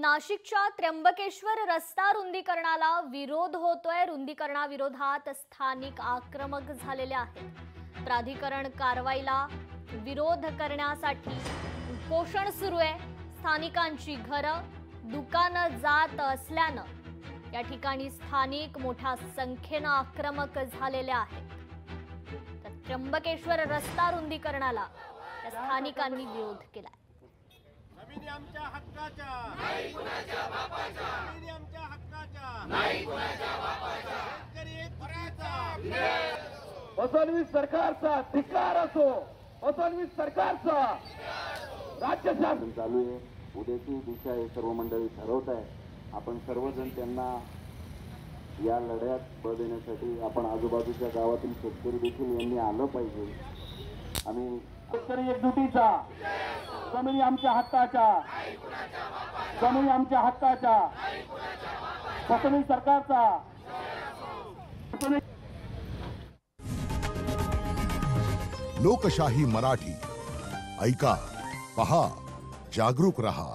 नाशिकच्या त्र्यंबकेश्वर रस्ता रुंदीकरणाला विरोध होतोय। रुंदीकरणाविरोधात स्थानिक आक्रमक झालेले आहेत। प्राधिकरण कारवाईला विरोध करण्यासाठी उपोषण सुरू आहे। स्थानिकांची घरं दुकानं जात असल्यानं या ठिकाणी स्थानिक मोठ्या संख्येने आक्रमक झालेले आहेत। तर त्र्यंबकेश्वर रस्ता रुंदीकरणाला या स्थानिकांनी विरोध केला। जमिनी आमच्या हक्काच्या नाही कुणाच्या बापाच्या, जमिनी आमच्या हक्काच्या नाही कुणाच्या बापाच्या, शेतकरी चुकीचा फसवणूक सरकारचा धिक्कार असो, फसवणूक सरकारचा राज्य शासन चालू आहे। उद्याची दिशा हे सर्व मंडळी ठरवत आहे। आपण सर्वजण त्यांना या लढ्यात बळ देण्यासाठी आपण आजूबाजूच्या गावातील शेतकरी देखील यांनी आलं पाहिजे। आम्ही शेतकरी एकजुटीचा, जमिनी आमच्या हक्काच्या, जमिनी आमच्या हक्काच्या, फसवणूक सरकारचा। लोकशाही मराठी ऐका, पहा, जागरूक रहा।